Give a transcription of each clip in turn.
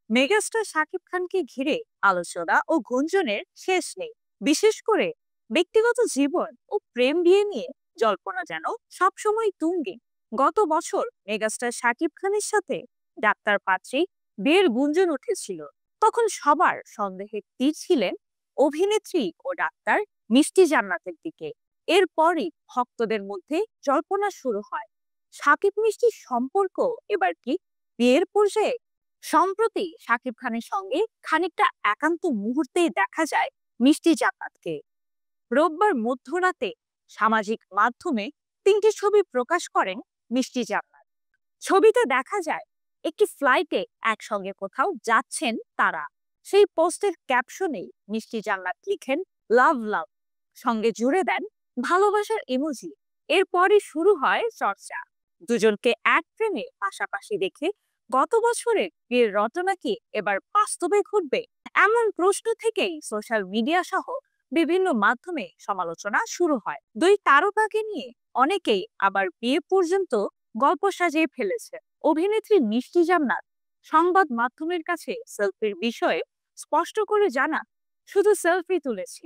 Megastar Shakib খানকে ঘিরে আলোচনা ও গুঞ্জনের শেষ নেই। বিশেষ করে ব্যক্তিগত জীবন ও প্রেম বিয়ে নিয়ে জল্পনা যেন সবসময় তুঙ্গে। গত বছর মেগাস্টার শাকিব খানের সাথে ডাক্তার পাত্রী বিয়ের গুঞ্জন উঠেছিল। তখন সবার সন্দেহের তীর ছিলেন অভিনেত্রী ও ডাক্তার মিষ্টি জান্নাতের দিকে। এরপরই ভক্তদের মধ্যে জল্পনা শুরু হয়, শাকিব মিষ্টির সম্পর্ক এবার কি বিয়ের পর্যায়ে। সম্প্রতি শাকিব খানের সঙ্গে খানিকটা একান্ত মুহূর্তেই দেখা যায় মিষ্টি জান্নাতকে। রোববার মধ্যরাতে সামাজিক মাধ্যমে 3টি ছবি প্রকাশ করেন মিষ্টি জান্নাত। ছবিতে দেখা যায় একটি ফ্লাইটে একসঙ্গে কোথাও যাচ্ছেন তারা। সেই পোস্টের ক্যাপশনেই মিষ্টি জান্নাত লিখেন লাভ লাভ, সঙ্গে জুড়ে দেন ভালোবাসার ইমোজি। এরপরই শুরু হয় চর্চা, দুজনকে এক ফ্রেমে পাশাপাশি দেখে গত বছরের বিয়ের রটনা কি এবার বাস্তবে ঘটবে। এমন প্রশ্ন থেকেই সোশ্যাল মিডিয়া সহ বিভিন্ন মাধ্যমে সমালোচনা শুরু হয়। দুই তারকাকে নিয়ে অনেকেই আবার বিয়ে পর্যন্ত গল্প সাজিয়ে ফেলেছে। অভিনেত্রী মিষ্টি জান্নাত সংবাদ মাধ্যমের কাছে সেলফির বিষয়ে স্পষ্ট করে জানান, শুধু সেলফি তুলেছি,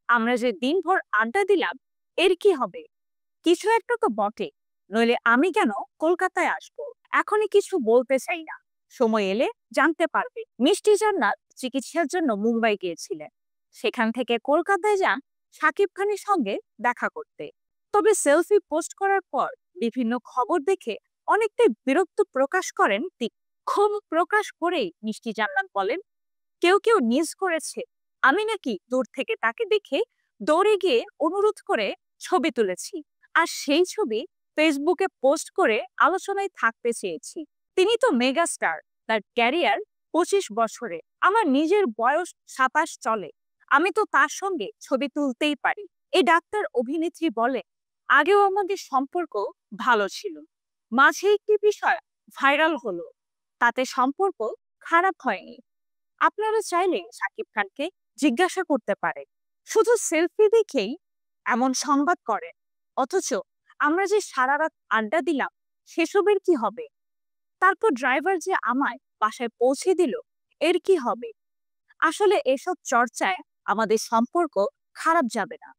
আমরা যে দিনভর আড্ডা দিলাম এর কি হবে, কিছু একটা তো বটে, নইলে আমি কেন কলকাতায় আসবো। এখনই কিছু বলতে চাই না, সময় এলে জানতে পারবে। মিষ্টি জান্নাত চিকিৎসার জন্য মুম্বাই গিয়েছিলেন, সেখান থেকে কলকাতায় যান শাকিব খানের সঙ্গে দেখা করতে। তবে সেলফি পোস্ট করার পর বিভিন্ন খবর দেখে অনেকটাই বিরক্ত প্রকাশ করেন তিনি। ক্ষোভ প্রকাশ করেই মিষ্টি জান্নাত বলেন, কেউ কেউ নিজ করেছে, আমি নাকি দূর থেকে তাকে দেখে দৌড়ে গিয়ে অনুরোধ করে ছবি তুলেছি, আর সেই ছবি ফেসবুকে পোস্ট করে আলোচনায় থাকতে চেয়েছি। তিনি তো মেগাস্টার, তার ক্যারিয়ার 25 বছরে, আমার নিজের বয়স 27 চলে, আমি তো তার সঙ্গে ছবি তুলতেই পারি। এই ডাক্তার অভিনেত্রী বলে, আগেও আমাদের সম্পর্ক ভালো ছিল, মাঝে একটি বিষয় ভাইরাল হলো, তাতে সম্পর্ক খারাপ হয়নি। আপনারা চাইলে শাকিব খানকে জিজ্ঞাসা করতে পারেন, শুধু সেলফি দেখেই এমন সংবাদ করেন, অথচ আমরা যে সারা রাত আড্ডা দিলাম সেসবের কি হবে, তারপর ড্রাইভার যে আমায় বাসায় পৌঁছে দিল এর কি হবে। আসলে এসব চর্চায় আমাদের সম্পর্ক খারাপ যাবে না।